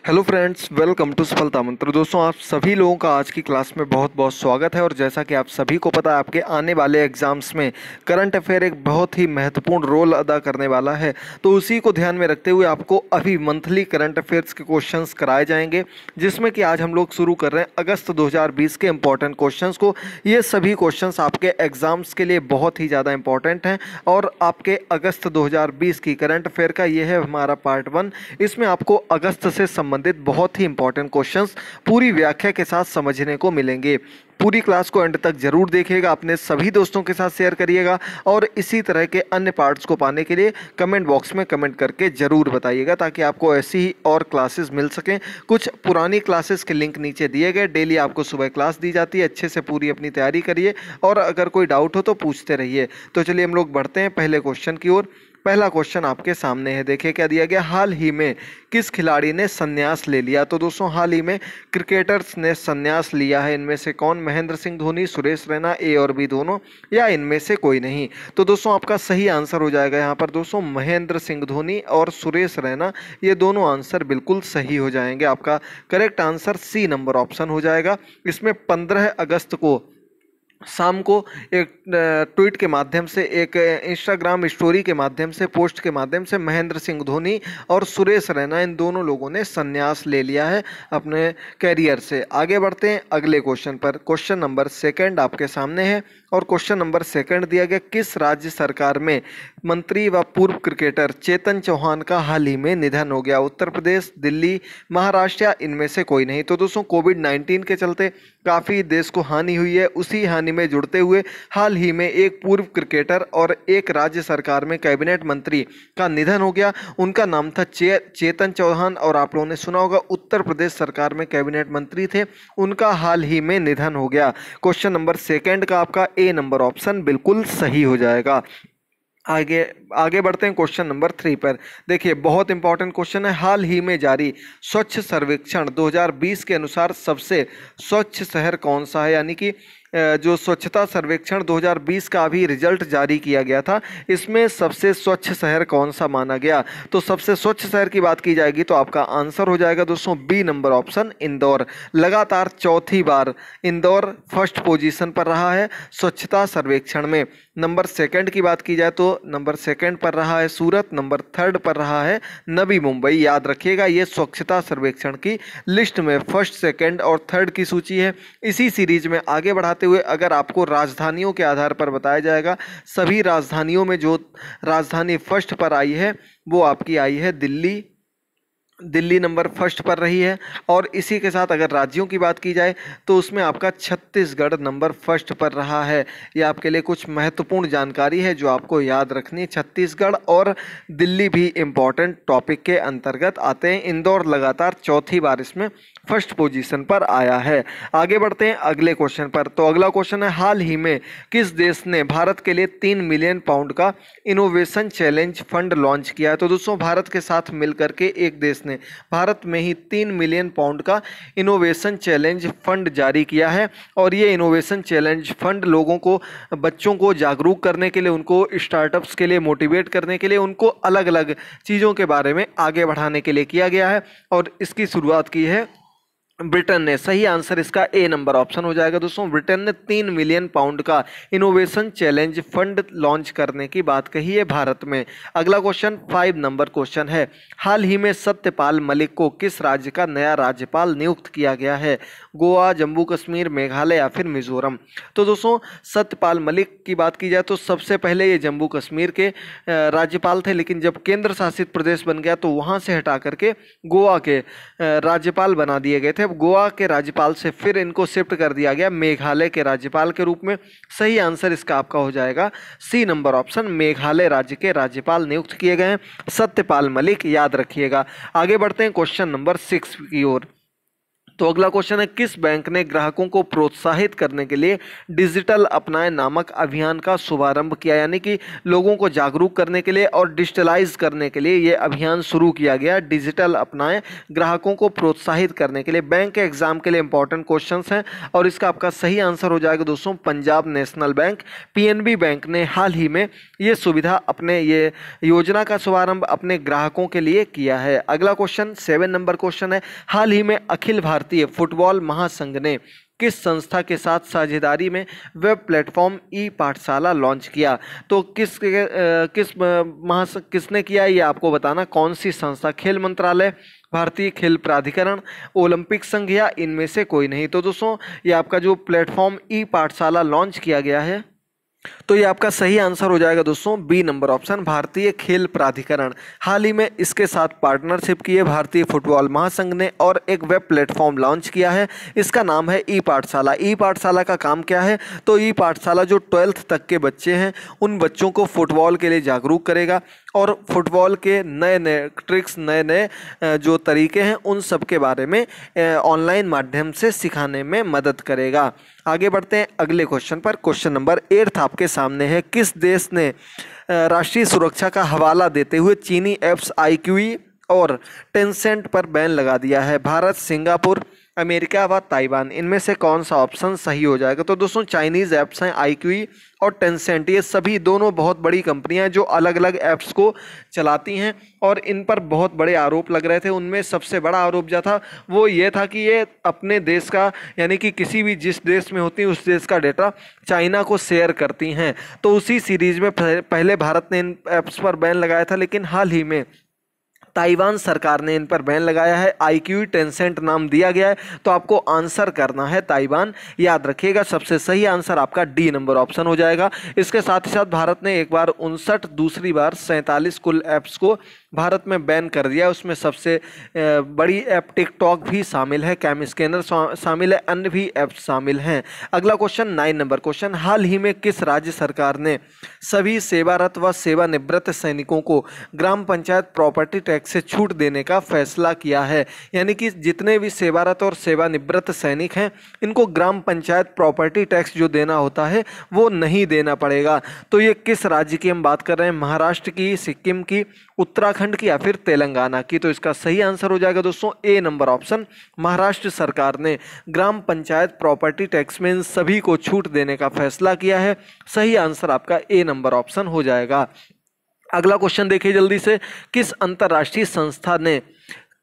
Hello friends, welcome to सफलता मंत्र। दोस्तों, आप सभी लोगों का आज की क्लास में बहुत बहुत स्वागत है। और जैसा कि आप सभी को पता है, आपके आने वाले एग्जाम्स में करंट अफेयर एक बहुत ही महत्वपूर्ण रोल अदा करने वाला है। तो उसी को ध्यान में रखते हुए आपको अभी मंथली करंट अफेयर्स के क्वेश्चंस कराए जाएंगे, जिसमें कि आज हम लोग शुरू कर रहे हैं अगस्त 2020 के इंपॉर्टेंट क्वेश्चंस को। ये सभी क्वेश्चंस आपके एग्जाम्स के लिए बहुत ही ज़्यादा इंपॉर्टेंट हैं और आपके अगस्त 2020 की करंट अफेयर का ये है हमारा पार्ट 1। इसमें आपको अगस्त से संबंधित बहुत ही इंपॉर्टेंट क्वेश्चंस पूरी व्याख्या के साथ समझने को मिलेंगे। पूरी क्लास को एंड तक जरूर देखिएगा, अपने सभी दोस्तों के साथ शेयर करिएगा और इसी तरह के अन्य पार्ट्स को पाने के लिए कमेंट बॉक्स में कमेंट करके जरूर बताइएगा, ताकि आपको ऐसी ही और क्लासेस मिल सकें। कुछ पुरानी क्लासेस के लिंक नीचे दिए गए, डेली आपको सुबह क्लास दी जाती है। अच्छे से पूरी अपनी तैयारी करिए और अगर कोई डाउट हो तो पूछते रहिए। तो चलिए हम लोग बढ़ते हैं पहले क्वेश्चन की ओर। पहला क्वेश्चन आपके सामने है, देखिए क्या दिया गया। हाल ही में किस खिलाड़ी ने संन्यास ले लिया? तो दोस्तों, हाल ही में क्रिकेटर्स ने संन्यास लिया है। इनमें से कौन? महेंद्र सिंह धोनी, सुरेश रैना, ए और बी दोनों, या इनमें से कोई नहीं? तो दोस्तों, आपका सही आंसर हो जाएगा यहाँ पर दोस्तों महेंद्र सिंह धोनी और सुरेश रैना, ये दोनों आंसर बिल्कुल सही हो जाएंगे। आपका correct answer C number option हो जाएगा। इसमें 15 अगस्त को शाम को एक ट्वीट के माध्यम से, एक इंस्टाग्राम स्टोरी के माध्यम से, पोस्ट के माध्यम से महेंद्र सिंह धोनी और सुरेश रैना, इन दोनों लोगों ने संन्यास ले लिया है अपने कैरियर से। आगे बढ़ते हैं अगले क्वेश्चन पर। क्वेश्चन नंबर 2 आपके सामने है और क्वेश्चन नंबर 2 दिया गया, किस राज्य सरकार में मंत्री व पूर्व क्रिकेटर चेतन चौहान का हाल ही में निधन हो गया? उत्तर प्रदेश, दिल्ली, महाराष्ट्र, या इनमें से कोई नहीं? तो दोस्तों, कोविड-19 के चलते काफ़ी देश को हानि हुई है। उसी हानि में जुड़ते हुए हाल ही में एक पूर्व क्रिकेटर और एक राज्य सरकार में कैबिनेट मंत्री का निधन हो गया। उनका नाम था चेतन चौहान और आप लोगों ने सुना होगा उत्तर प्रदेश सरकार में कैबिनेट मंत्री थे। उनका हाल ही में निधन हो गया। क्वेश्चन नंबर 2 का आपका ए नंबर ऑप्शन बिल्कुल सही हो जाएगा। आगे बढ़ते हैं क्वेश्चन नंबर 3 पर। देखिए, बहुत इंपॉर्टेंट क्वेश्चन है। हाल ही में जारी स्वच्छ सर्वेक्षण 2020 के अनुसार सबसे स्वच्छ शहर कौन सा है? यानी कि जो स्वच्छता सर्वेक्षण 2020 का अभी रिजल्ट जारी किया गया था, इसमें सबसे स्वच्छ शहर कौन सा माना गया? तो सबसे स्वच्छ शहर की बात की जाएगी तो आपका आंसर हो जाएगा दोस्तों बी नंबर ऑप्शन, इंदौर। लगातार चौथी बार इंदौर फर्स्ट पोजीशन पर रहा है स्वच्छता सर्वेक्षण में। नंबर 2 की बात की जाए तो नंबर 2 पर रहा है सूरत, नंबर 3 पर रहा है नवी मुंबई। याद रखिएगा, ये स्वच्छता सर्वेक्षण की लिस्ट में 1st, 2nd और 3rd की सूची है। इसी सीरीज में आगे बढ़ाते हुए अगर आपको राजधानियों के आधार पर बताया जाएगा, सभी राजधानियों में जो राजधानी 1st पर आई है वो आपकी आई है दिल्ली। दिल्ली नंबर 1st पर रही है। और इसी के साथ अगर राज्यों की बात की जाए तो उसमें आपका छत्तीसगढ़ नंबर 1st पर रहा है। ये आपके लिए कुछ महत्वपूर्ण जानकारी है जो आपको याद रखनी है। छत्तीसगढ़ और दिल्ली भी इम्पॉर्टेंट टॉपिक के अंतर्गत आते हैं। इंदौर लगातार चौथी बार इसमें 1st पोजीशन पर आया है। आगे बढ़ते हैं अगले क्वेश्चन पर। तो अगला क्वेश्चन है, हाल ही में किस देश ने भारत के लिए 3 मिलियन पाउंड का इनोवेशन चैलेंज फंड लॉन्च किया है? तो दोस्तों, भारत के साथ मिलकर के एक देश ने भारत में ही 3 मिलियन पाउंड का इनोवेशन चैलेंज फंड जारी किया है। और ये इनोवेशन चैलेंज फंड लोगों को, बच्चों को जागरूक करने के लिए, उनको स्टार्टअप्स के लिए मोटिवेट करने के लिए, उनको अलग अलग चीज़ों के बारे में आगे बढ़ाने के लिए किया गया है। और इसकी शुरुआत की है ब्रिटेन ने। सही आंसर इसका ए नंबर ऑप्शन हो जाएगा दोस्तों। ब्रिटेन ने 3 मिलियन पाउंड का इनोवेशन चैलेंज फंड लॉन्च करने की बात कही है भारत में। अगला क्वेश्चन 5 नंबर क्वेश्चन है, हाल ही में सत्यपाल मलिक को किस राज्य का नया राज्यपाल नियुक्त किया गया है? गोवा, जम्मू कश्मीर, मेघालय या फिर मिजोरम? तो दोस्तों, सत्यपाल मलिक की बात की जाए तो सबसे पहले ये जम्मू कश्मीर के राज्यपाल थे, लेकिन जब केंद्र शासित प्रदेश बन गया तो वहाँ से हटा करके गोवा के राज्यपाल बना दिए गए थे। गोवा के राज्यपाल से फिर इनको शिफ्ट कर दिया गया मेघालय के राज्यपाल के रूप में। सही आंसर इसका आपका हो जाएगा सी नंबर ऑप्शन, मेघालय राज्य के राज्यपाल नियुक्त किए गए हैं सत्यपाल मलिक। याद रखिएगा। आगे बढ़ते हैं क्वेश्चन नंबर 6 की ओर। तो अगला क्वेश्चन है, किस बैंक ने ग्राहकों को प्रोत्साहित करने के लिए डिजिटल अपनाएं नामक अभियान का शुभारंभ किया, यानी कि लोगों को जागरूक करने के लिए और डिजिटलाइज करने के लिए ये अभियान शुरू किया गया। डिजिटल अपनाएं ग्राहकों को प्रोत्साहित करने के लिए। बैंक के एग्जाम के लिए इंपॉर्टेंट क्वेश्चंस हैं और इसका आपका सही आंसर हो जाएगा दोस्तों Punjab national bank. PNB bank ने हाल ही में ये सुविधा अपने ये योजना का शुभारंभ अपने ग्राहकों के लिए किया है। अगला क्वेश्चन 7 नंबर क्वेश्चन है, हाल ही में अखिल भारतीय फुटबॉल महासंघ ने किस संस्था के साथ साझेदारी में वेब प्लेटफॉर्म ई पाठशाला लॉन्च किया। तो किसने किया ये आपको बताना, कौन सी संस्था, खेल मंत्रालय, भारतीय खेल प्राधिकरण, ओलंपिक संघ या इनमें से कोई नहीं। तो दोस्तों ये आपका जो प्लेटफॉर्म ई पाठशाला लॉन्च किया गया है तो ये आपका सही आंसर हो जाएगा दोस्तों बी नंबर ऑप्शन, भारतीय खेल प्राधिकरण। हाल ही में इसके साथ पार्टनरशिप की है भारतीय फुटबॉल महासंघ ने और एक वेब प्लेटफॉर्म लॉन्च किया है, इसका नाम है ई पाठशाला। ई पाठशाला का काम क्या है, तो ई पाठशाला जो 12th तक के बच्चे हैं उन बच्चों को फुटबॉल के लिए जागरूक करेगा और फुटबॉल के नए नए ट्रिक्स, नए नए जो तरीके हैं उन सब के बारे में ऑनलाइन माध्यम से सिखाने में मदद करेगा। आगे बढ़ते हैं अगले क्वेश्चन पर। क्वेश्चन नंबर 8 आपके सामने है, किस देश ने राष्ट्रीय सुरक्षा का हवाला देते हुए चीनी ऐप्स iQIYI और टेंसेंट पर बैन लगा दिया है। भारत, सिंगापुर, अमेरिका व ताइवान, इनमें से कौन सा ऑप्शन सही हो जाएगा। तो दोस्तों चाइनीज़ ऐप्स हैं iQIYI और टेंसेंट, ये सभी दोनों बहुत बड़ी कंपनियां हैं जो अलग अलग ऐप्स को चलाती हैं और इन पर बहुत बड़े आरोप लग रहे थे। उनमें सबसे बड़ा आरोप जो था वो ये था कि ये अपने देश का, यानी कि किसी भी जिस देश में होती है उस देश का डेटा चाइना को शेयर करती हैं। तो उसी सीरीज में पहले भारत ने इन ऐप्स पर बैन लगाया था, लेकिन हाल ही में ताइवान सरकार ने इन पर बैन लगाया है। iQIYI टेंसेंट नाम दिया गया है, तो आपको आंसर करना है ताइवान। याद रखिएगा सबसे सही आंसर आपका डी नंबर ऑप्शन हो जाएगा। इसके साथ ही साथ भारत ने एक बार 59, दूसरी बार 47 कुल ऐप्स को भारत में बैन कर दिया। उसमें सबसे बड़ी ऐप टिकटॉक भी शामिल है, कैम स्कैनर शामिल है, अन्य भी ऐप्स शामिल हैं। अगला क्वेश्चन 9 नंबर क्वेश्चन, हाल ही में किस राज्य सरकार ने सभी सेवारत व सेवानिवृत्त सैनिकों को ग्राम पंचायत प्रॉपर्टी टैक्स से छूट देने का फैसला किया है। यानी कि जितने भी सेवारत और सेवानिवृत्त सैनिक हैं इनको ग्राम पंचायत प्रॉपर्टी टैक्स जो देना होता है वो नहीं देना पड़ेगा। तो ये किस राज्य की हम बात कर रहे हैं, महाराष्ट्र की, सिक्किम की, उत्तराखंड की या फिर तेलंगाना की। तो इसका सही आंसर हो जाएगा दोस्तों ए नंबर ऑप्शन, महाराष्ट्र सरकार ने ग्राम पंचायत प्रॉपर्टी टैक्स में इन सभी को छूट देने का फैसला किया है। सही आंसर आपका ए नंबर ऑप्शन हो जाएगा। अगला क्वेश्चन देखिए जल्दी से, किस अंतर्राष्ट्रीय संस्था ने,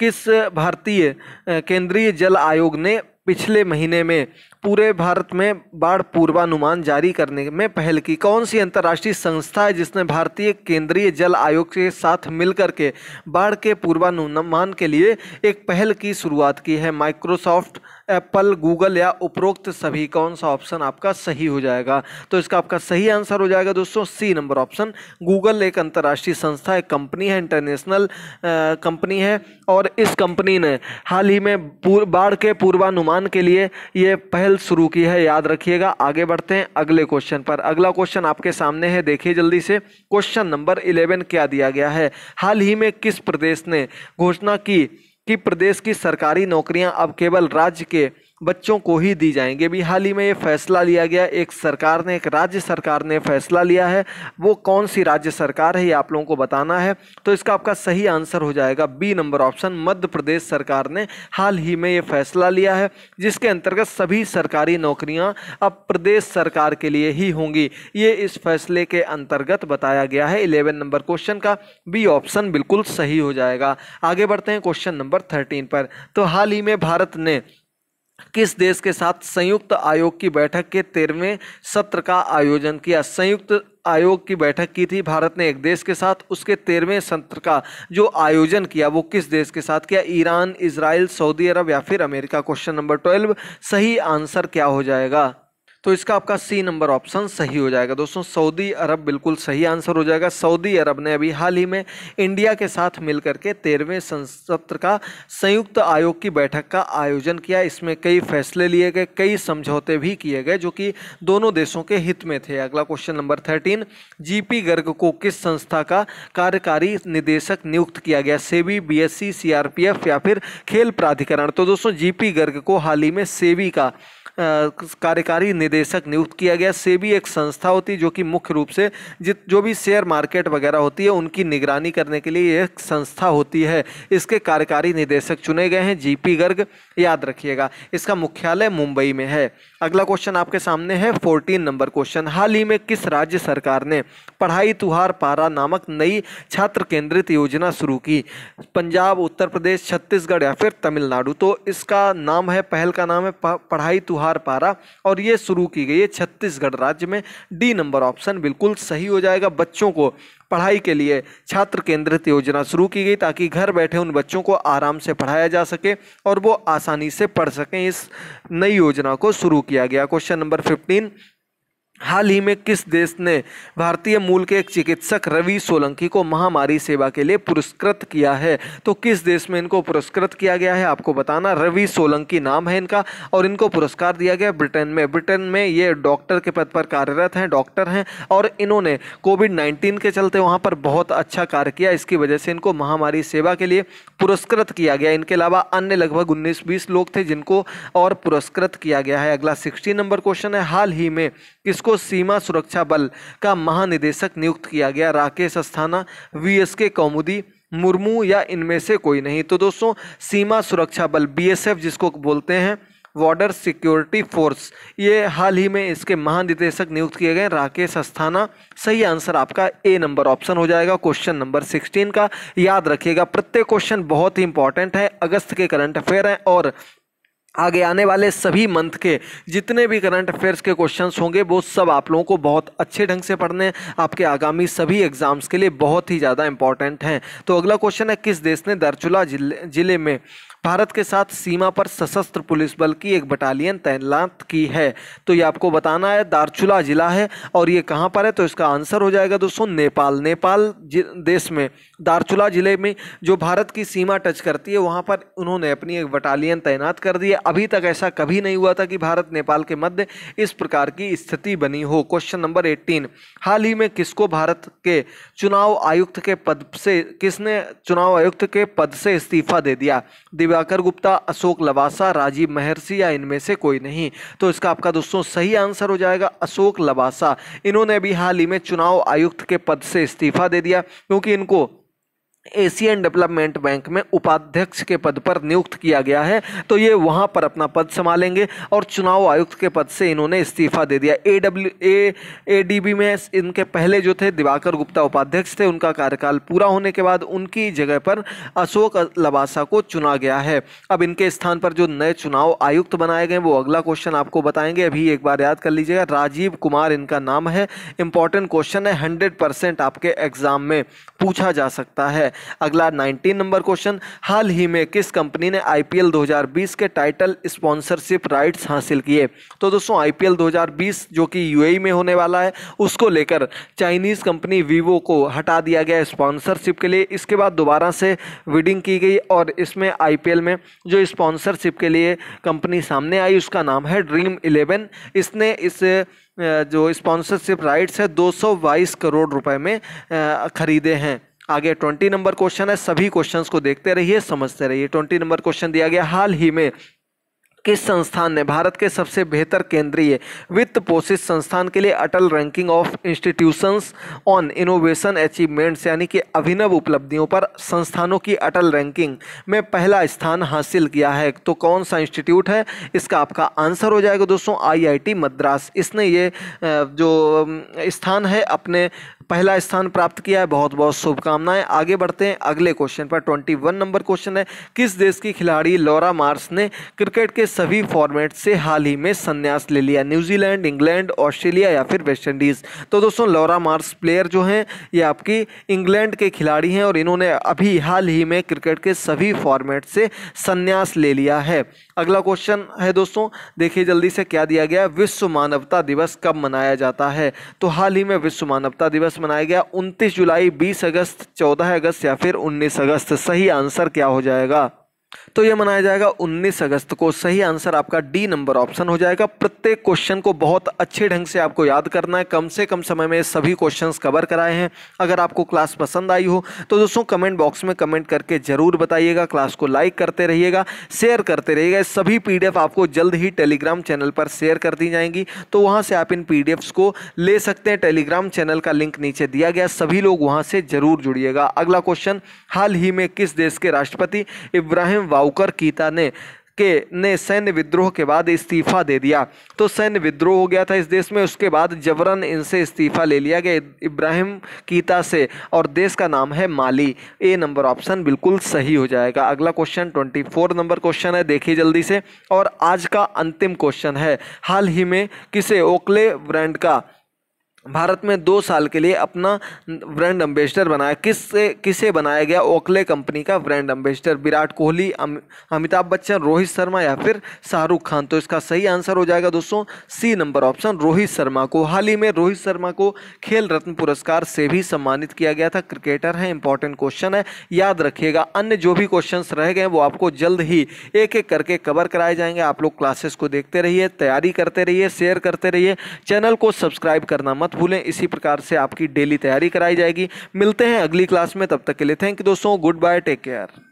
किस भारतीय केंद्रीय जल आयोग ने पिछले महीने में पूरे भारत में बाढ़ पूर्वानुमान जारी करने में पहल की। कौन सी अंतर्राष्ट्रीय संस्था है जिसने भारतीय केंद्रीय जल आयोग के साथ मिलकर के बाढ़ के पूर्वानुमान के लिए एक पहल की शुरुआत की है। माइक्रोसॉफ्ट, एप्पल, गूगल या उपरोक्त सभी, कौन सा ऑप्शन आपका सही हो जाएगा। तो इसका आपका सही आंसर हो जाएगा दोस्तों सी नंबर ऑप्शन। गूगल एक अंतर्राष्ट्रीय संस्था, एक कंपनी है, इंटरनेशनल कंपनी है और इस कंपनी ने हाल ही में बाढ़ के पूर्वानुमान के लिए ये पहल शुरू की है। याद रखिएगा। आगे बढ़ते हैं अगले क्वेश्चन पर। अगला क्वेश्चन आपके सामने है, देखिए जल्दी से। क्वेश्चन नंबर 11 क्या दिया गया है, हाल ही में किस प्रदेश ने घोषणा की कि प्रदेश की सरकारी नौकरियां अब केवल राज्य के बच्चों को ही दी जाएंगे। भी हाल ही में ये फैसला लिया गया, एक सरकार ने, एक राज्य सरकार ने फैसला लिया है। वो कौन सी राज्य सरकार है ये आप लोगों को बताना है। तो इसका आपका सही आंसर हो जाएगा B number option, Madhya Pradesh सरकार ने हाल ही में ये फैसला लिया है जिसके अंतर्गत सभी सरकारी नौकरियां अब प्रदेश सरकार के लिए ही होंगी। ये इस फैसले के अंतर्गत बताया गया है। 11 नंबर क्वेश्चन का बी ऑप्शन बिल्कुल सही हो जाएगा। आगे बढ़ते हैं क्वेश्चन नंबर 13 पर। तो हाल ही में भारत ने किस देश के साथ संयुक्त आयोग की बैठक के 13वें सत्र का आयोजन किया। संयुक्त आयोग की बैठक की थी भारत ने एक देश के साथ, उसके 13वें सत्र का जो आयोजन किया वो किस देश के साथ किया। ईरान, इजराइल, सऊदी अरब या फिर अमेरिका। क्वेश्चन नंबर 12 सही आंसर क्या हो जाएगा। तो इसका आपका सी नंबर ऑप्शन सही हो जाएगा दोस्तों। सऊदी अरब बिल्कुल सही आंसर हो जाएगा। सऊदी अरब ने अभी हाल ही में इंडिया के साथ मिलकर के 13वें सत्र का संयुक्त आयोग की बैठक का आयोजन किया। इसमें कई फैसले लिए गए, कई समझौते भी किए गए जो कि दोनों देशों के हित में थे। अगला क्वेश्चन नंबर 13, जीपी गर्ग को किस संस्था का कार्यकारी निदेशक नियुक्त किया गया? सेबी, बीएसई, सीआरपीएफ या फिर खेल प्राधिकरण? तो दोस्तों जीपी गर्ग को हाल ही में सेबी का कार्यकारी निदेशक नियुक्त किया गया। सेबी एक संस्था होती है जो कि मुख्य रूप से जो भी शेयर मार्केट वगैरह होती है उनकी निगरानी करने के लिए एक संस्था होती है। इसके कार्यकारी निदेशक चुने गए हैं जीपी गर्ग, याद रखिएगा। इसका मुख्यालय मुंबई में है। अगला क्वेश्चन आपके सामने है 14 नंबर क्वेश्चन। हाल ही में किस राज्य सरकार ने पढ़ाई तुहार पारा नामक नई छात्र केंद्रित योजना शुरू की? पंजाब, उत्तर प्रदेश, छत्तीसगढ़ या फिर तमिलनाडु? तो इसका नाम है, पहल का नाम है पढ़ाई तुहार पारा और ये शुरू की गई है छत्तीसगढ़ राज्य में। डी नंबर ऑप्शन बिल्कुल सही हो जाएगा। बच्चों को पढ़ाई के लिए छात्र केंद्रित योजना शुरू की गई ताकि घर बैठे उन बच्चों को आराम से पढ़ाया जा सके और वो आसानी से पढ़ सकें। इस नई योजना को शुरू किया गया। क्वेश्चन नंबर 15, हाल ही में किस देश ने भारतीय मूल के एक चिकित्सक रवि सोलंकी को महामारी सेवा के लिए पुरस्कृत किया है? तो किस देश में इनको पुरस्कृत किया गया है आपको बताना। रवि सोलंकी नाम है इनका और इनको पुरस्कार दिया गया ब्रिटेन में। ब्रिटेन में ये डॉक्टर के पद पर कार्यरत हैं, डॉक्टर हैं और इन्होंने कोविड-19 के चलते वहाँ पर बहुत अच्छा कार्य किया। इसकी वजह से इनको महामारी सेवा के लिए पुरस्कृत किया गया। इनके अलावा अन्य लगभग 19-20 लोग थे जिनको और पुरस्कृत किया गया है। अगला 16 नंबर क्वेश्चन है, हाल ही में किसको सीमा सुरक्षा बल का महानिदेशक नियुक्त किया गया? राकेश अस्थाना, वीएसके कौमुदी, मुर्मू या इनमें से कोई नहीं? तो दोस्तों सीमा सुरक्षा बल बीएसएफ जिसको बोलते हैं, बॉर्डर सिक्योरिटी फोर्स, ये हाल ही में इसके महानिदेशक नियुक्त किए गए राकेश अस्थाना। सही आंसर आपका ए नंबर ऑप्शन हो जाएगा क्वेश्चन नंबर 16 का। याद रखिएगा प्रत्येक क्वेश्चन बहुत ही इंपॉर्टेंट है, अगस्त के करंट अफेयर हैं और आगे आने वाले सभी मंथ के जितने भी करंट अफेयर्स के क्वेश्चंस होंगे वो सब आप लोगों को बहुत अच्छे ढंग से पढ़ने हैं। आपके आगामी सभी एग्जाम्स के लिए बहुत ही ज़्यादा इंपॉर्टेंट हैं। तो अगला क्वेश्चन है, किस देश ने दार्चुला जिले में भारत के साथ सीमा पर सशस्त्र पुलिस बल की एक बटालियन तैनात की है? तो ये आपको बताना है। दार्चुला जिला है और ये कहाँ पर है? तो इसका आंसर हो जाएगा दोस्तों नेपाल। नेपाल देश में दार्चुला जिले में जो भारत की सीमा टच करती है वहाँ पर उन्होंने अपनी एक बटालियन तैनात कर दी है। अभी तक ऐसा कभी नहीं हुआ था कि भारत नेपाल के मध्य इस प्रकार की स्थिति बनी हो। क्वेश्चन नंबर 18, हाल ही में किसको भारत के चुनाव आयुक्त के पद से किसने चुनाव आयुक्त के पद से इस्तीफा दे दिया? दिवाकर गुप्ता, अशोक लवासा, राजीव महर्षि या इनमें से कोई नहीं? तो इसका आपका दोस्तों सही आंसर हो जाएगा अशोक लवासा। इन्होंने अभी हाल ही में चुनाव आयुक्त के पद से इस्तीफा दे दिया क्योंकि इनको एशियन डेवलपमेंट बैंक में उपाध्यक्ष के पद पर नियुक्त किया गया है। तो ये वहां पर अपना पद संभालेंगे और चुनाव आयुक्त के पद से इन्होंने इस्तीफा दे दिया। एडीबी में इनके पहले जो थे दिवाकर गुप्ता उपाध्यक्ष थे, उनका कार्यकाल पूरा होने के बाद उनकी जगह पर अशोक लवासा को चुना गया है। अब इनके स्थान पर जो नए चुनाव आयुक्त बनाए गए वो अगला क्वेश्चन आपको बताएंगे। अभी एक बार याद कर लीजिएगा, राजीव कुमार इनका नाम है। इंपॉर्टेंट क्वेश्चन है, 100% आपके एग्जाम में पूछा जा सकता है। अगला 19 नंबर क्वेश्चन, हाल ही में किस कंपनी ने आईपीएल 2020 के टाइटल स्पॉन्सरशिप राइट्स हासिल किए? तो दोस्तों आईपीएल 2020 जो कि यूएई में होने वाला है उसको लेकर चाइनीज कंपनी वीवो को हटा दिया गया स्पॉन्सरशिप के लिए। इसके बाद दोबारा से बिडिंग की गई और इसमें आईपीएल में जो स्पॉन्सरशिप के लिए कंपनी सामने आई उसका नाम है ड्रीम 11। इसने इस जो स्पॉन्सरशिप राइट्स है 222 करोड़ रुपए में खरीदे हैं। आगे 20 नंबर क्वेश्चन है, सभी क्वेश्चंस को देखते रहिए, समझते रहिए। 20 नंबर क्वेश्चन दिया गया, हाल ही में किस संस्थान ने भारत के सबसे बेहतर केंद्रीय वित्त पोषित संस्थान के लिए Atal ranking of institutions on innovation achievements यानी कि अभिनव उपलब्धियों पर संस्थानों की अटल रैंकिंग में पहला स्थान हासिल किया है? तो कौन सा इंस्टीट्यूट है? इसका आपका आंसर हो जाएगा दोस्तों आईआईटी मद्रास। इसने ये जो स्थान है अपने पहला स्थान प्राप्त किया है। बहुत बहुत शुभकामनाएं। आगे बढ़ते हैं अगले क्वेश्चन पर। 21 नंबर क्वेश्चन है, किस देश की खिलाड़ी लॉरा मार्श ने क्रिकेट के सभी फॉर्मेट से हाल ही में संन्यास ले लिया? न्यूजीलैंड, इंग्लैंड, ऑस्ट्रेलिया या फिर वेस्ट इंडीज? तो दोस्तों लॉरा मार्श प्लेयर जो हैं ये आपकी इंग्लैंड के खिलाड़ी हैं और इन्होंने अभी हाल ही में क्रिकेट के सभी फॉर्मेट से संन्यास ले लिया है। अगला क्वेश्चन है दोस्तों, देखिए जल्दी से क्या दिया गया। विश्व मानवता दिवस कब मनाया जाता है? तो हाल ही में विश्व मानवता दिवस मनाया गया 29 जुलाई, 20 अगस्त, 14 अगस्त या फिर 19 अगस्त। सही आंसर क्या हो जाएगा? तो यह मनाया जाएगा 19 अगस्त को। सही आंसर आपका डी नंबर ऑप्शन हो जाएगा। प्रत्येक क्वेश्चन को बहुत अच्छे ढंग से आपको याद करना है। कम से कम समय में सभी क्वेश्चंस कवर कराए हैं। अगर आपको क्लास पसंद आई हो तो दोस्तों कमेंट बॉक्स में कमेंट करके जरूर बताइएगा। क्लास को लाइक करते रहिएगा, शेयर करते रहिएगा। सभी पीडीएफ आपको जल्द ही टेलीग्राम चैनल पर शेयर कर दी जाएंगी, तो वहां से आप इन पीडीएफ्स को ले सकते हैं। टेलीग्राम चैनल का लिंक नीचे दिया गया, सभी लोग वहां से जरूर जुड़िएगा। अगला क्वेश्चन, हाल ही में किस देश के राष्ट्रपति इब्राहिम वाउकर कीता ने सैन्य विद्रोह के बाद इस्तीफा दे दिया? तो सैन्य विद्रोह हो गया था इस देश में, उसके बाद जबरन इनसे इस्तीफा ले लिया गया इब्राहिम कीता से, और देश का नाम है माली। ए नंबर ऑप्शन बिल्कुल सही हो जाएगा। अगला क्वेश्चन 24 नंबर क्वेश्चन है, देखिए जल्दी से, और आज का अंतिम क्वेश्चन है। हाल ही में किसे ओकले ब्रांड का भारत में 2 साल के लिए अपना ब्रांड एम्बेसडर बनाया? किसे बनाया गया ओकले कंपनी का ब्रांड एम्बेसडर? विराट कोहली, अमिताभ बच्चन, रोहित शर्मा या फिर शाहरुख खान? तो इसका सही आंसर हो जाएगा दोस्तों C number option, Rohit Sharma को। हाल ही में रोहित शर्मा को खेल रत्न पुरस्कार से भी सम्मानित किया गया था। क्रिकेटर है, इंपॉर्टेंट क्वेश्चन है, याद रखिएगा। अन्य जो भी क्वेश्चन रह गए वो आपको जल्द ही एक एक करके कवर कराए जाएंगे। आप लोग क्लासेस को देखते रहिए, तैयारी करते रहिए, शेयर करते रहिए, चैनल को सब्सक्राइब करना मत भूलें। इसी प्रकार से आपकी डेली तैयारी कराई जाएगी। मिलते हैं अगली क्लास में, तब तक के लिए थैंक यू दोस्तों, गुड बाय, टेक केयर।